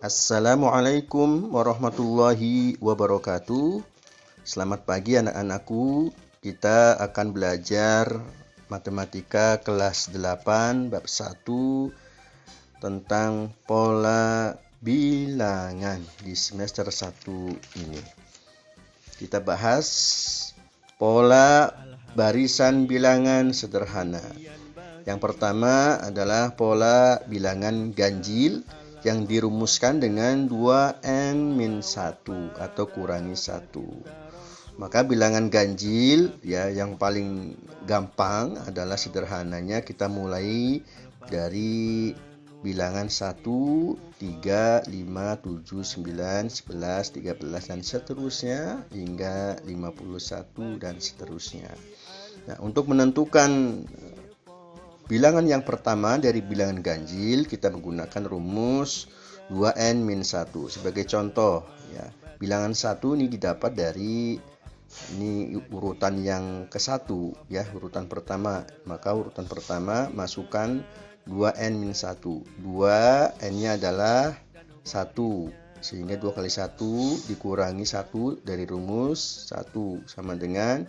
Assalamualaikum warahmatullahi wabarakatuh. Selamat pagi anak-anakku. Kita akan belajar matematika kelas 8 bab 1 tentang pola bilangan di semester 1 ini. Kita bahas pola barisan bilangan sederhana. Yang pertama adalah pola bilangan ganjil yang dirumuskan dengan 2n-1 atau kurangi 1. Maka bilangan ganjil ya yang paling gampang adalah sederhananya kita mulai dari bilangan 1, 3, 5, 7, 9, 11, 13 dan seterusnya hingga 51 dan seterusnya. Nah, untuk menentukan bilangan yang pertama dari bilangan ganjil, kita menggunakan rumus 2n-1. Sebagai contoh, ya, bilangan 1 ini didapat dari urutan yang ke-1, ya, urutan pertama. Maka urutan pertama masukkan 2n-1. 2n-nya adalah 1. Sehingga 2 kali 1 dikurangi 1 dari rumus 1 sama dengan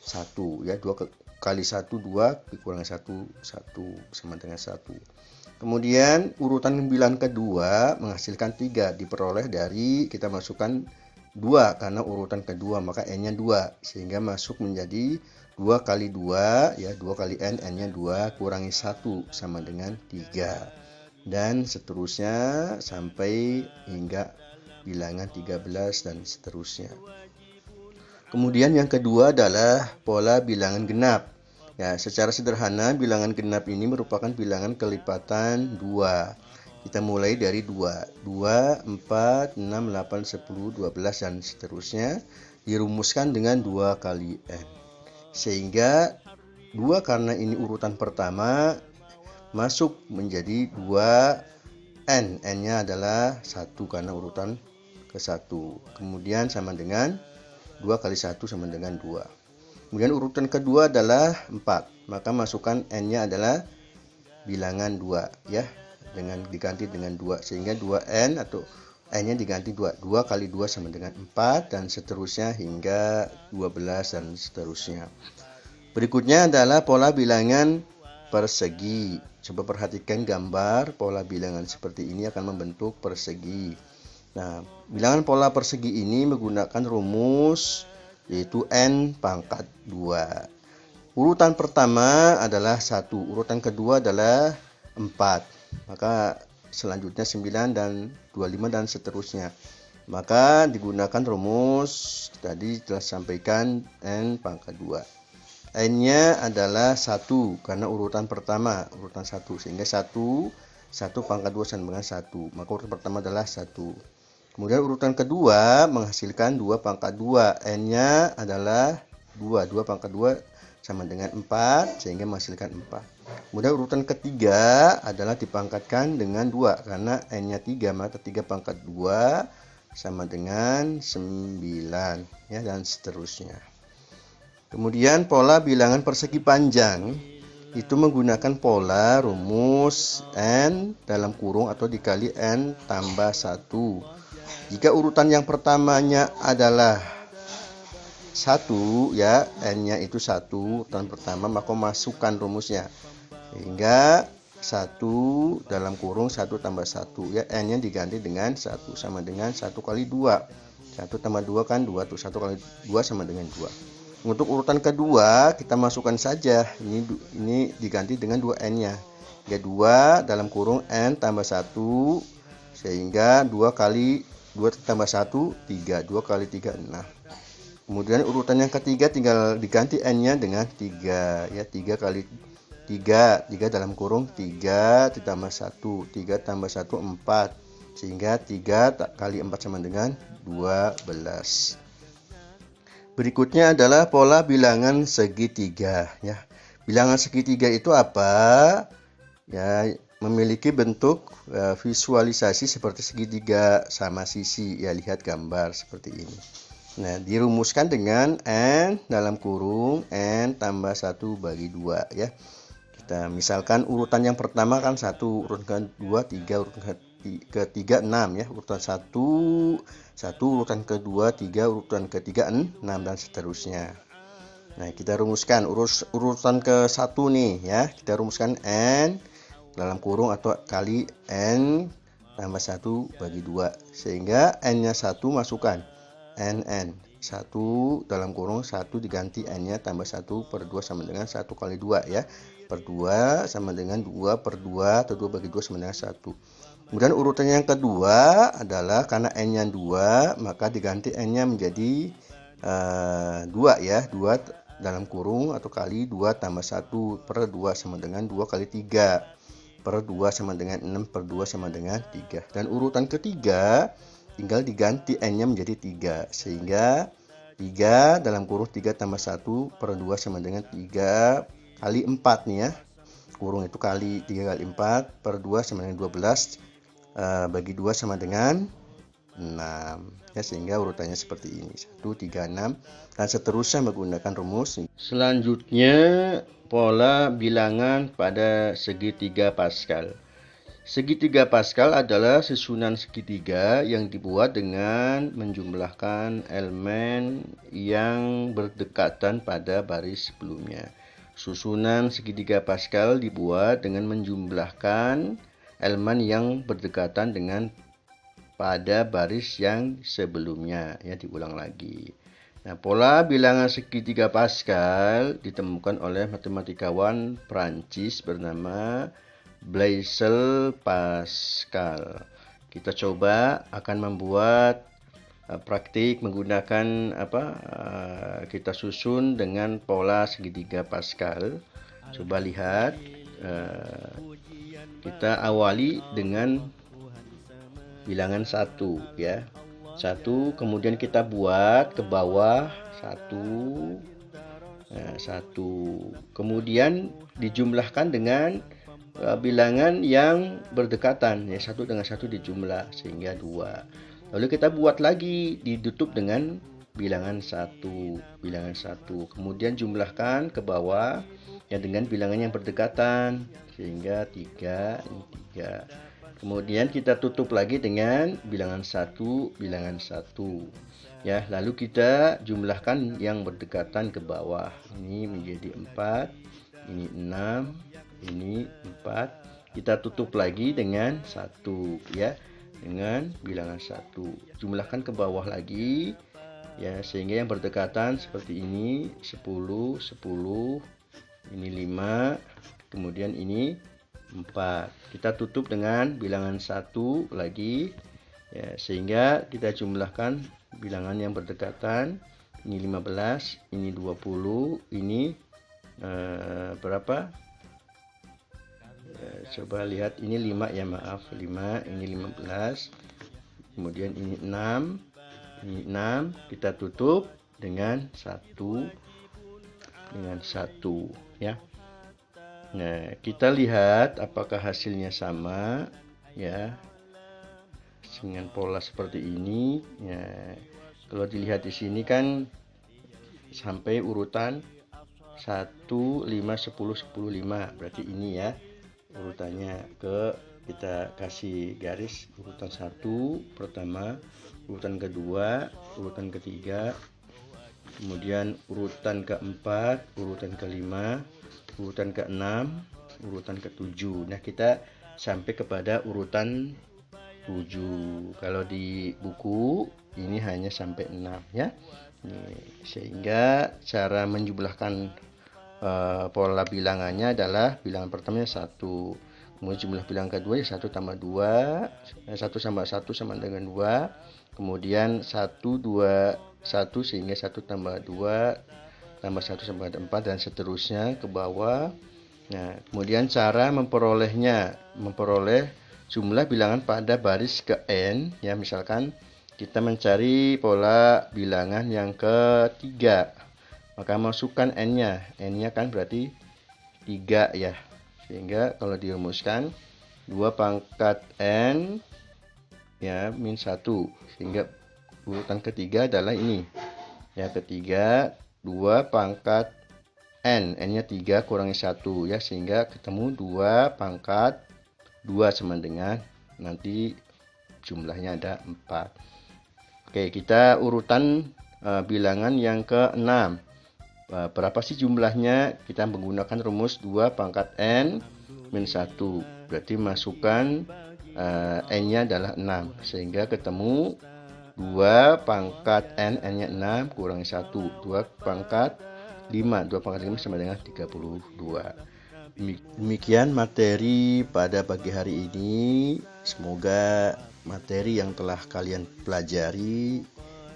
1, ya, 2 kali 1 2 dikurangi 1 sama dengan 1. Kemudian urutan bilangan kedua menghasilkan 3 diperoleh dari kita masukkan 2 karena urutan kedua maka n-nya 2 sehingga masuk menjadi 2 kali 2 ya 2 kali n-nya 2 kurangi 1 sama dengan 3 dan seterusnya sampai hingga bilangan 13 dan seterusnya. Kemudian yang kedua adalah pola bilangan genap. Ya, secara sederhana bilangan genap ini merupakan bilangan kelipatan 2. Kita mulai dari 2, 4, 6, 8, 10, 12 dan seterusnya dirumuskan dengan 2 kali n. Sehingga 2 karena ini urutan pertama masuk menjadi 2n. N-nya adalah 1 karena urutan ke-1. Kemudian sama dengan 2 kali 1 sama dengan 2. Kemudian urutan kedua adalah 4. Maka masukkan n-nya adalah bilangan 2 ya. Dengan diganti dengan 2 sehingga 2n atau n-nya diganti 2. 2 kali 2 sama dengan 4 dan seterusnya hingga 12 dan seterusnya. Berikutnya adalah pola bilangan persegi. Coba perhatikan gambar pola bilangan seperti ini akan membentuk persegi. Nah, bilangan pola persegi ini menggunakan rumus yaitu n pangkat 2. Urutan pertama adalah 1, urutan kedua adalah 4. Maka selanjutnya 9 dan 25 dan seterusnya. Maka digunakan rumus tadi telah sampaikan n pangkat 2. N-nya adalah 1 karena urutan pertama, urutan 1 sehingga 1 pangkat 2 sama dengan 1. Maka urutan pertama adalah 1. Kemudian urutan kedua menghasilkan 2 pangkat 2. N-nya adalah 2. 2 pangkat 2 sama dengan 4 sehingga menghasilkan 4. Kemudian urutan ketiga adalah dipangkatkan dengan 2 karena N-nya 3 maka 3 pangkat 2 sama dengan 9 ya dan seterusnya. Kemudian pola bilangan persegi panjang itu menggunakan pola rumus n dalam kurung atau dikali n tambah 1. Jika urutan yang pertamanya adalah 1 ya, n-nya itu 1 urutan pertama maka masukkan rumusnya. Sehingga 1 dalam kurung 1 tambah 1 ya, n-nya diganti dengan 1 sama dengan 1 kali 2. 1 tambah 2 kan 2 tuh 1 kali 2 sama dengan 2. Untuk urutan kedua kita masukkan saja ini diganti dengan 2n-nya. Ya 2 dalam kurung n tambah 1 sehingga 2 kali 2 tambah 1 3, 2 kali 3 6. Kemudian urutan yang ketiga tinggal diganti n-nya dengan 3 ya 3 kali 3 dalam kurung 3 ditambah 1 3 tambah 1 4 sehingga 3 kali 4 sama dengan 12. Berikutnya adalah pola bilangan segitiga ya. Bilangan segitiga itu apa? Ya, memiliki bentuk visualisasi seperti segitiga sama sisi ya, lihat gambar seperti ini. Nah, dirumuskan dengan n dalam kurung n tambah 1 bagi 2 ya. Kita misalkan urutan yang pertama kan 1, urutan kedua 3, urutan ketiga 6 ya, urutan 1, urutan kedua 3, urutan ketiga 6 dan seterusnya. Nah, kita rumuskan urutan ke 1 nih ya. Kita rumuskan n dalam kurung atau kali n tambah 1 bagi 2. Sehingga n-nya 1 masukkan n 1 dalam kurung 1 diganti n-nya tambah 1 per 2 sama dengan 1 kali 2 ya. Per 2 sama dengan 2 per 2 atau 2 bagi 2 sama dengan 1. Kemudian urutan yang kedua adalah karena n-nya 2, maka diganti n-nya menjadi 2 ya. 2 dalam kurung atau kali 2 tambah 1 per 2 sama dengan 2 kali 3 per 2 sama dengan 6 per 2 sama dengan 3. Dan urutan ketiga tinggal diganti n-nya menjadi 3. Sehingga 3 dalam kurung 3 tambah 1 per 2 sama dengan 3 kali 4 nih ya. Kurung itu kali 3 kali 4 per 2 sama dengan 12 bagi 2 sama dengan 6 ya, sehingga urutannya seperti ini 1, 3, 6 dan seterusnya menggunakan rumus. Selanjutnya pola bilangan pada segitiga Pascal. Segitiga Pascal adalah susunan segitiga yang dibuat dengan menjumlahkan elemen yang berdekatan pada baris sebelumnya. Susunan segitiga Pascal dibuat dengan menjumlahkan elemen yang berdekatan dengan pada baris yang sebelumnya ya. Diulang lagi. Nah, pola bilangan segitiga Pascal ditemukan oleh matematikawan Prancis bernama Blaise Pascal. Kita coba akan membuat praktik menggunakan kita susun dengan pola segitiga Pascal. Coba lihat, kita awali dengan bilangan 1 ya. 1, kemudian kita buat ke bawah 1. Nah, 1. Kemudian dijumlahkan dengan bilangan yang berdekatan ya, 1 dengan 1 dijumlah sehingga 2. Lalu kita buat lagi, ditutup dengan bilangan 1. Kemudian jumlahkan ke bawah ya dengan bilangan yang berdekatan sehingga 3, ini 3. Kemudian kita tutup lagi dengan bilangan 1 ya. Lalu kita jumlahkan yang berdekatan ke bawah. Ini menjadi 4, ini 6, ini 4. Kita tutup lagi dengan 1 ya. Dengan bilangan 1. Jumlahkan ke bawah lagi ya, sehingga yang berdekatan seperti ini 10, ini 5, kemudian ini 4. Kita tutup dengan bilangan 1 lagi ya, sehingga kita jumlahkan bilangan yang berdekatan. Ini 15, ini 20, ini berapa? Coba lihat, ini 5 ya, maaf, 5, ini 15. Kemudian ini 6, ini 6. Kita tutup dengan 1 ya. Nah, kita lihat apakah hasilnya sama ya dengan pola seperti ini ya. Kalau dilihat di sini kan sampai urutan 1, 5, 10, 10, 5. Berarti ini ya urutannya. Kita kasih garis urutan 1 pertama, urutan kedua, urutan ketiga, kemudian urutan keempat, urutan kelima, urutan ke-6, urutan ke-7. Nah, kita sampai kepada urutan 7. Kalau di buku ini hanya sampai 6 ya. Sehingga cara menjumlahkan pola bilangannya adalah bilangan pertamanya 1. Kemudian jumlah bilangan kedua 1 tambah 2, 1 tambah 1 sama dengan 2. Kemudian 1, 2, 1 sehingga 1 tambah 2 tambah 1 sama dengan 4 dan seterusnya ke bawah. Nah, kemudian cara memperoleh jumlah bilangan pada baris ke n ya. Misalkan kita mencari pola bilangan yang ketiga, maka masukkan n-nya. N-nya kan berarti 3 ya. Sehingga kalau dirumuskan 2 pangkat n ya min 1. Sehingga urutan ketiga adalah ini. Ya, ketiga 2 pangkat n. N-nya 3 kurangi 1 ya, sehingga ketemu 2 pangkat 2 sama dengan nanti jumlahnya ada 4. Oke, kita urutan bilangan yang ke-6. Berapa sih jumlahnya? Kita menggunakan rumus 2 pangkat n min 1. Berarti masukkan n-nya adalah 6. Sehingga ketemu 2 pangkat n-nya 6 kurangi 1. 2 pangkat 5. 2 pangkat 5 sama dengan 32. Demikian materi pada pagi hari ini. Semoga materi yang telah kalian pelajari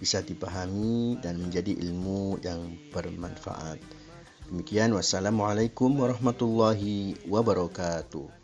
bisa dipahami dan menjadi ilmu yang bermanfaat. Demikian, wassalamualaikum warahmatullahi wabarakatuh.